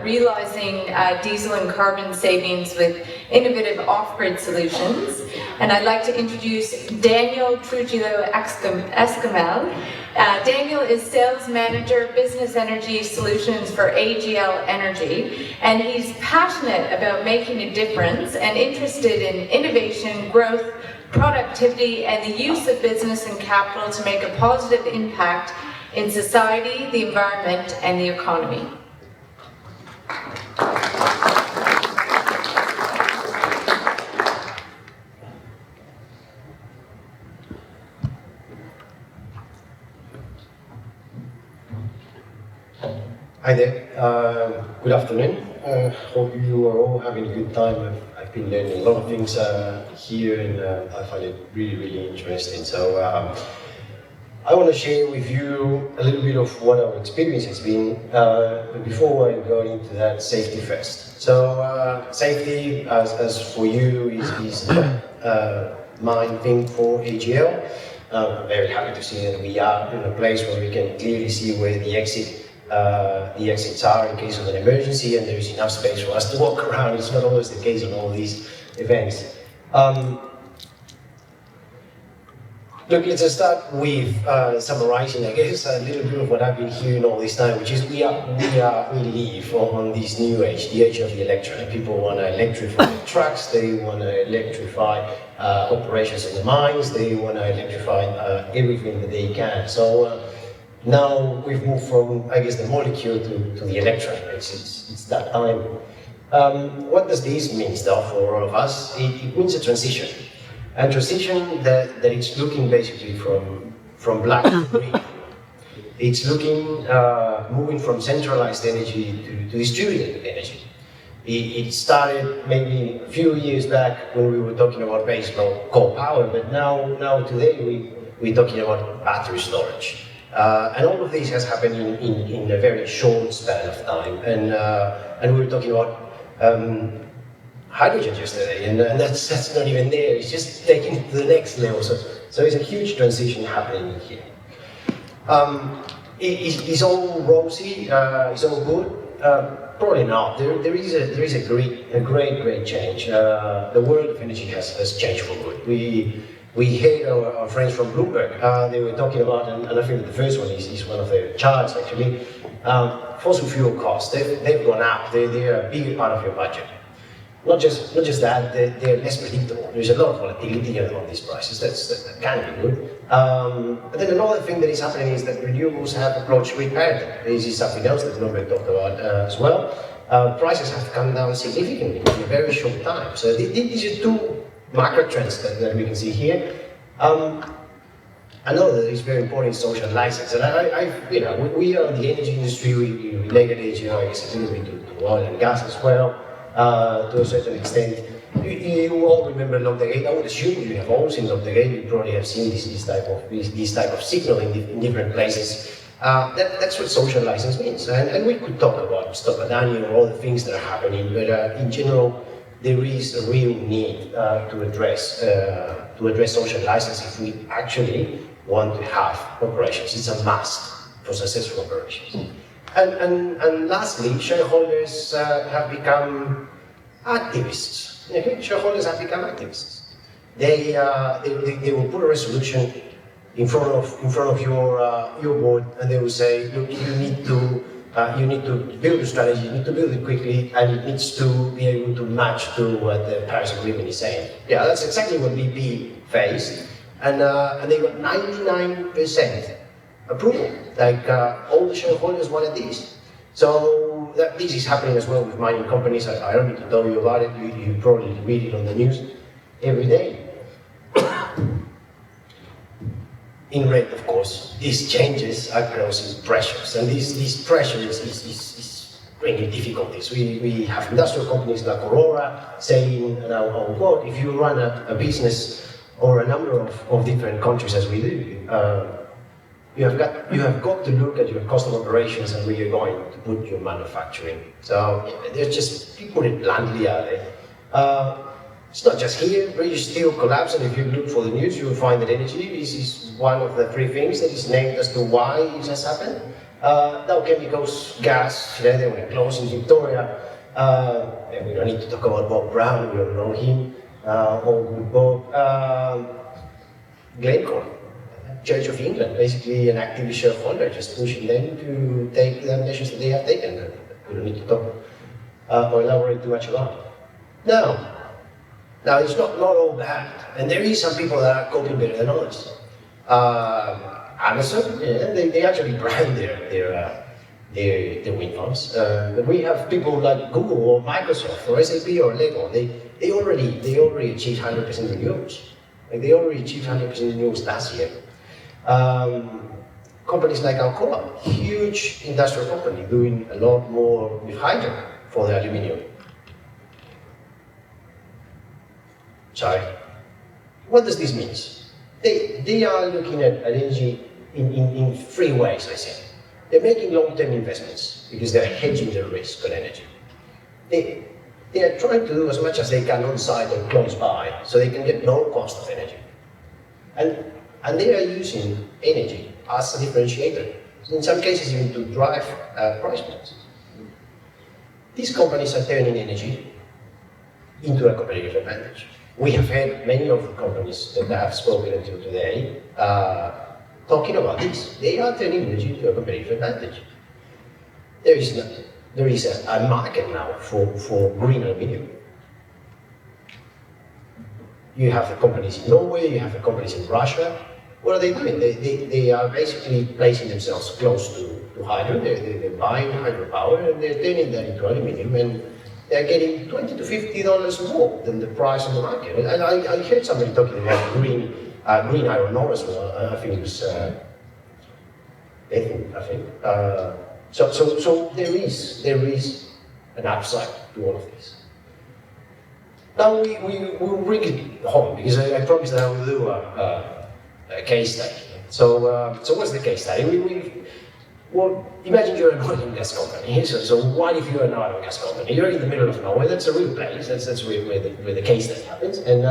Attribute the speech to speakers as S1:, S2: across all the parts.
S1: Realizing diesel and carbon savings with innovative off-grid solutions. And I'd like to introduce Daniel Trujillo Escomel. Daniel is Sales Manager, Business Energy Solutions for AGL Energy, and he's passionate about making a difference and interested in innovation, growth, productivity, and the use of business and capital to make a positive impact in society, the environment, and the economy.
S2: Hi there, good afternoon. Hope you are all having a good time. I've been learning a lot of things here and I find it really interesting. So I want to share with you a little bit of what our experience has been, but before I go into that, safety first. So safety, as for you, is main thing for AGL. I'm very happy to see that we are in a place where we can clearly see where the exits are in case of an emergency, and there is enough space for us to walk around. It's not always the case on all these events. Look, let's start with summarizing, I guess, a little bit of what I've been hearing all this time, which is we live on this new age, the age of the electron. People want to electrify trucks, they want to electrify operations in the mines, they want to electrify everything that they can. So now we've moved from, I guess, the molecule to the electron. It's that time. What does this mean, though, for all of us? It means a transition. And transition that it's looking basically from black to green. It's looking, moving from centralized energy to distributed energy. It started maybe a few years back when we were talking about baseload coal power, but now today we're talking about battery storage. And all of this has happened in a very short span of time. And we were talking about hydrogen yesterday, and that's not even there. It's just taking it to the next level. So it's a huge transition happening here. It's all rosy. It's all good. Probably not. There is a great change. The world of energy has changed for good. We heard our friends from Bloomberg. They were talking about, and I think the first one is one of their charts actually. Fossil fuel costs. They've gone up. They're a bigger part of your budget. Not just that, they're less predictable. There's a lot of volatility on these prices. That can be good. But then another thing that is happening is that renewables have approached grid parity. This is something else that Bloomberg talked about as well. Prices have come down significantly in a very short time. So these are two macro trends that we can see here. Another that is very important is social license. And we are in the energy industry. We relate it, I guess, a little bit to oil and gas as well. To a certain extent. You all remember Lock the Gate. I would assume you have all seen Lock the Gate. You probably have seen this type of signal in different places. That's what social license means. And we could talk about Stop Adani or all the things that are happening, but in general, there is a real need to address social license if we actually want to have operations. It's a must for successful operations. And lastly, shareholders have become activists. Okay? Shareholders have become activists. They will put a resolution in front of your board, and they will say, look, you need to build a strategy, you need to build it quickly, and it needs to be able to match to what the Paris Agreement is saying. Yeah, that's exactly what BP faced, and they got 99% approval. Like all the shareholders wanted this. So this is happening as well with mining companies. I don't need to tell you about it. You probably read it on the news every day. In red, of course, these changes are causing pressures, and these pressures is bringing difficulties. We have industrial companies like Aurora saying, and I'll quote, if you run a business or a number of different countries as we do, you have got to look at your cost of operations and where you're going to put your manufacturing. So they're just, you put it bluntly, are they? It's not just here, British steel collapse, and if you look for the news, you will find that energy is one of the three things that is named as to why it has happened. Dow Chemicals, gas, they were close in Victoria. And we don't need to talk about Bob Brown, we all know him, all good Bob. Glencore, Church of England, basically an activist shareholder, just pushing them to take the measures that they have taken. We don't need to talk or elaborate too much about it. Now it's not all bad, and there is some people that are coping better than others. Amazon, yeah, they actually brand their wind farms. We have people like Google or Microsoft or SAP or Lego. They already achieved 100% renewables. Like they already achieved 100% renewables last year. Companies like Alcoa, huge industrial company, doing a lot more with hydro for the aluminium. Sorry. What does this mean? They are looking at energy in three ways, I say. They're making long-term investments because they're hedging the risk on energy. They are trying to do as much as they can on site or close by so they can get low cost of energy. And they are using energy as a differentiator. In some cases, even to drive price points. These companies are turning energy into a competitive advantage. We have had many of the companies that I have spoken to today talking about this. They are turning energy into a competitive advantage. There is a market now for green aluminium. You have the companies in Norway, you have the companies in Russia. What are they doing? They are basically placing themselves close to hydro. They're buying hydropower and they're turning that into aluminium, and they're getting $20 to $50 more than the price on the market. And I heard somebody talking about green iron ore as well. I think it was Ethan, I think. So there is an upside to all of this. Now we'll bring it home because I promised that I will do a case study. So what's the case study? Well, imagine you're an oil and gas company. So what if you're an oil and gas company? You're in the middle of nowhere. That's a real place. That's where the case study happens. And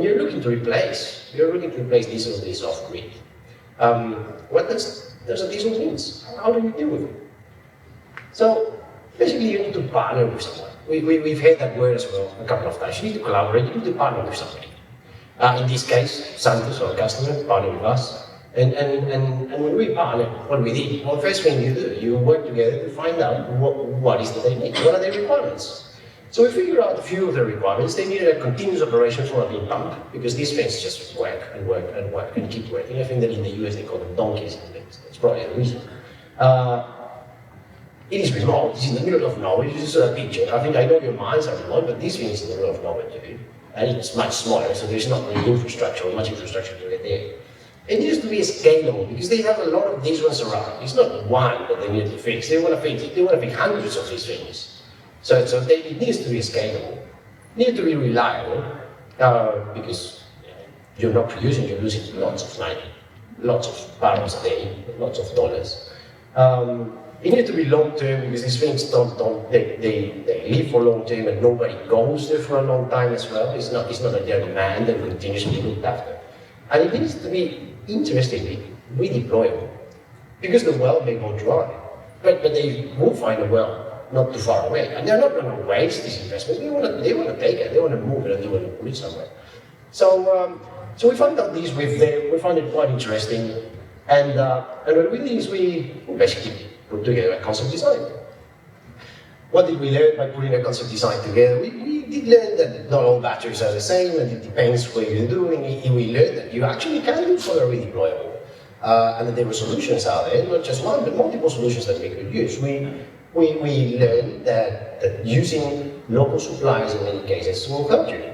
S2: you're looking to replace. You're looking to replace diesel with this off grid. What does a diesel means? How do you deal with it? So basically, you need to partner with someone. We've heard that word as well a couple of times. You need to collaborate. You need to partner with somebody. In this case, Santos, our customer, partnered with us. And when we partner, what we did, well, the first thing you do, you work together to find out what is that they need, what are their requirements. So we figured out a few of the requirements. They needed a continuous operation for a big pump, because these things just work and work and work and keep working. I think that in the US they call them donkeys, and that's probably the reason. It is remote, it's in the middle of nowhere, it's just a picture. I think I know your minds are remote, but this thing is in the middle of nowhere too. And it's much smaller, so there's not really infrastructure or much infrastructure to get there. It needs to be scalable because they have a lot of these ones around. It's not one that they need to fix. They want to fix hundreds of these things. So it needs to be scalable. It needs to be reliable because you're not producing, you're losing lots of money, lots of barrels a day, lots of dollars. It needs to be long term because these things they live for long term and nobody goes there for a long time as well. It's not that they're demand and continuously looked after. And it needs to be, interestingly, redeployable. Because the well may go dry, but they will find a well not too far away. And they're not going to waste this investment. They want to take it, they want to move it, and they want to put it somewhere. So we found out these with them, we found it quite interesting. And what we did is we basically put together a concept design. What did we learn by putting a concept design together? We did learn that not all batteries are the same, and it depends what you're doing. We learned that you actually can do solar redeployable, and that there were solutions out there, not just one, but multiple solutions that we could use. We learned that using local suppliers in many cases will help you.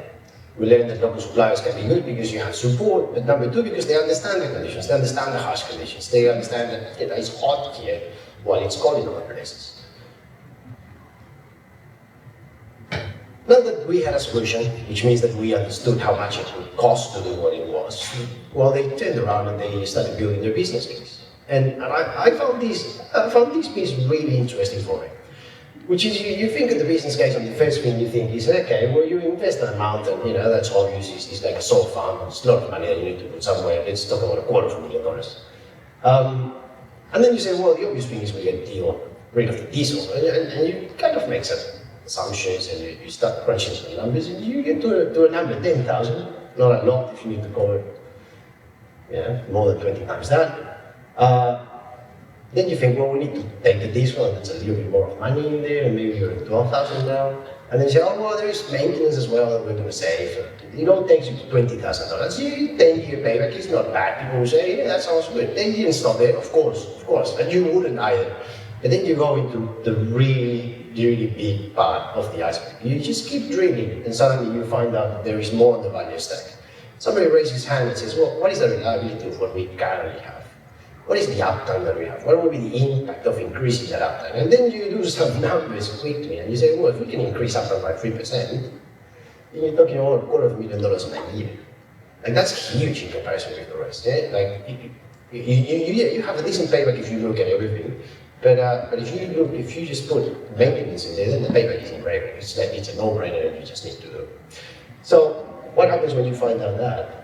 S2: We learned that local suppliers can be good because you have support, but number two, because they understand the conditions, they understand the harsh conditions, they understand that it's hot here while it's cold in other places. Not that we had a solution, which means that we understood how much it would cost to do what it was. Well, they turned around and they started building their business case. And I found this piece really interesting for me. Which is, you think of the business case, and the first thing you think is, okay, well, you invest in a mountain, that's obvious, it's like a solar farm, it's a lot of money that you need to put somewhere, let's talk about $250,000. And then you say, well, the obvious thing is we get rid of the diesel, and you kind of make some assumptions, and you start crunching some numbers, and you get to a number, 10,000, not a lot if you need to cover, more than 20 times that. Then you think, well, we need to take the diesel, and there's a little bit more of money in there, and maybe you're at 12,000 now. And then you say, oh, well, there is maintenance as well that we're going to save. It all takes you to $20,000. 10-year payback is not bad. People will say, yeah, that sounds good. They didn't stop there, of course, and you wouldn't either. And then you go into the really, really big part of the iceberg. You just keep drilling, and suddenly you find out that there is more on the value stack. Somebody raises his hand and says, well, what is the reliability of what we currently have? What is the uptime that we have? What will be the impact of increasing that uptime? And then you do some numbers quickly, and you say, well, if we can increase uptime by 3%, then you're talking about $250,000 a year. Like, that's huge in comparison with the rest. Yeah? Like, you have a decent payback if you look at everything, but if you just put maintenance in there, then the payback is incredible. It's a no-brainer, and you just need to do it. So, what happens when you find out that?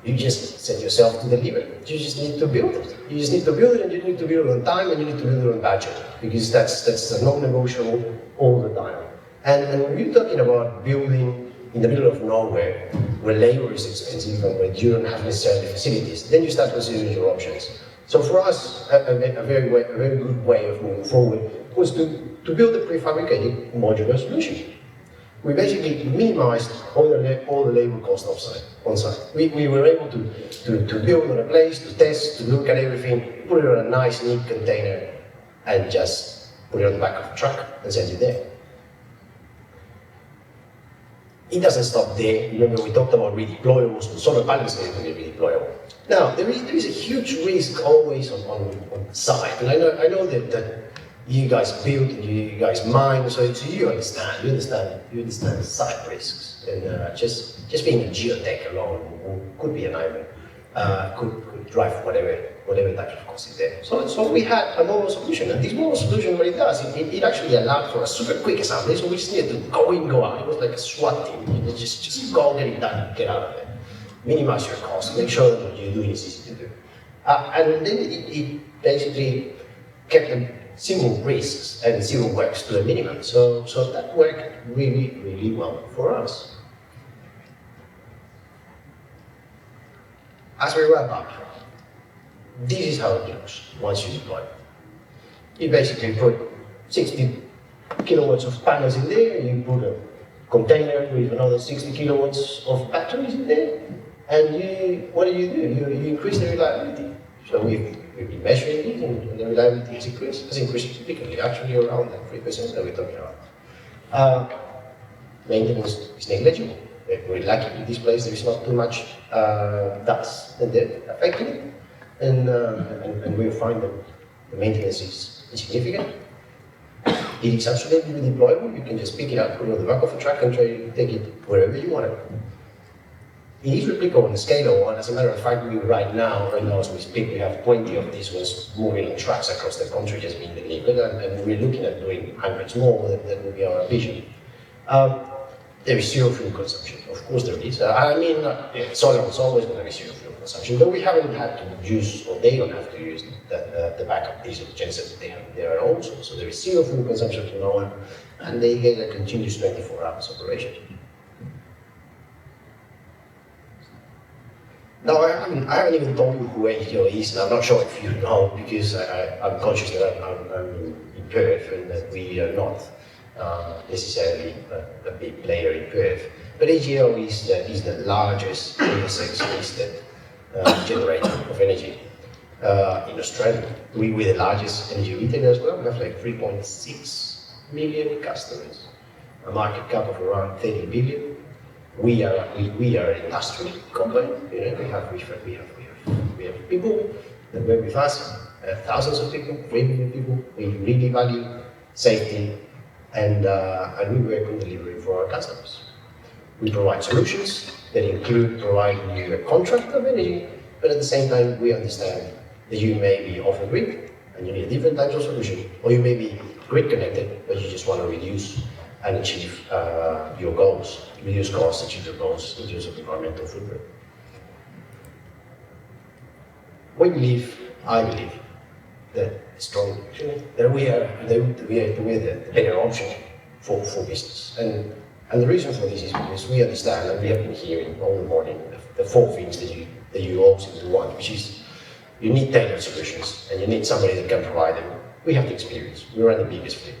S2: You just set yourself to deliver. You just need to build it. You just need to build it, and you need to build it on time, and you need to build it on budget, because that's a non-negotiable all the time. And when you're talking about building in the middle of nowhere, where labor is expensive and where you don't have necessarily facilities, then you start considering your options. So for us, a very good way of moving forward was to build a prefabricated modular solution. We basically minimized all the labor cost on site. We were able to build on a place, to test, to look at everything, put it on a nice, neat container, and just put it on the back of a truck and send it there. It doesn't stop there. Remember, we talked about redeployables, so solar panels need to be redeployable. Now, there is a huge risk always on site, and I know that you guys build and you guys mine, so you understand site risks, and just being a geotech alone could be a nightmare. Could drive whatever type of cost is there. So we had a mobile solution, and this mobile solution, what it does, it actually allowed for a super quick assembly, so we just needed to go in, go out. It was like a SWAT team. You just go, get it done, get out of it. Minimize your costs, make sure that what you're doing is easy to do. And then it basically kept the single risks and zero works to a minimum. So that worked really, really well for us. As we wrap up, this is how it looks once you deploy. You basically put 60 kilowatts of panels in there, you put a container with another 60 kilowatts of batteries in there, and what do? You increase the reliability. So we've been measuring this, and the reliability has increased significantly, actually around that 3% that we're talking about. Maintenance is negligible. We're lucky in this place, there is not too much dust and dirt affecting it, and we'll find that the maintenance is insignificant. It is absolutely deployable. You can just pick it up, put it on the back of a truck, and try to take it wherever you want it. It is replicable and scalable, and as a matter of fact, right now as we speak, we have 20 of these ones moving on trucks across the country just being delivered, and we're looking at doing hundreds more. That will be our vision. There is zero fuel consumption. Of course there is. Solar is always going to be zero fuel consumption, but we haven't had to use, or they don't have to use the backup diesel gensets that they have there also. So there is zero fuel consumption from now on, and they get a continuous 24 hours operation. Now, I haven't even told you who NGO is, and I'm not sure if you know, because I'm conscious that I'm in Perth and that we are not necessarily a big player in Perth. But AGL is the largest listed generator of energy in Australia. We're the largest energy retailer as well. We have like 3.6 million customers, a market cap of around 30 billion. We are an industrial company. We have people that work with us, thousands of people, 3 million people. We really value safety, and we work on delivery for our customers. We provide solutions that include providing you a contract of energy, but at the same time we understand that you may be off the grid and you need different types of solution, or you may be grid connected, but you just want to reduce and achieve your goals, reduce costs, achieve your goals in terms of environmental footprint. We believe, I believe, that strongly actually, that we are the better option for business. And the reason for this is because we understand, and we have been hearing all the morning, the four things that you all seem to want, which is you need tailored solutions, and you need somebody that can provide them. We have the experience. We run the biggest fleet.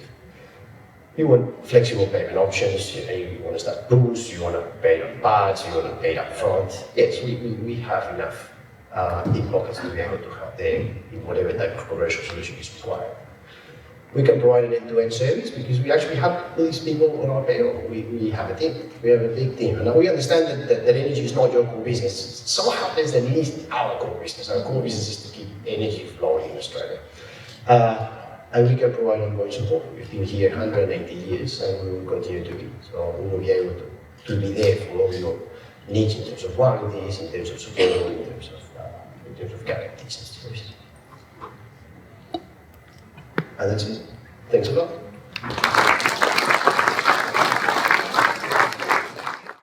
S2: You want flexible payment options, you want to start pools, you want to pay on parts, you want to pay up front. Yes, we have enough deep pockets to be able to help them in whatever type of commercial solution is required. We can provide an end-to-end service because we actually have these people on our payroll. We have a team. We have a big team. And now we understand that energy is not your core business. It so happens that it is our core business. Our core business is to keep energy flowing in Australia. And we can provide ongoing support. We've been here 180 years and we will continue to be. So we will be able to be there for all your needs in terms of warranties, in terms of support, in terms of guarantees and services. And that's it. Thanks a lot.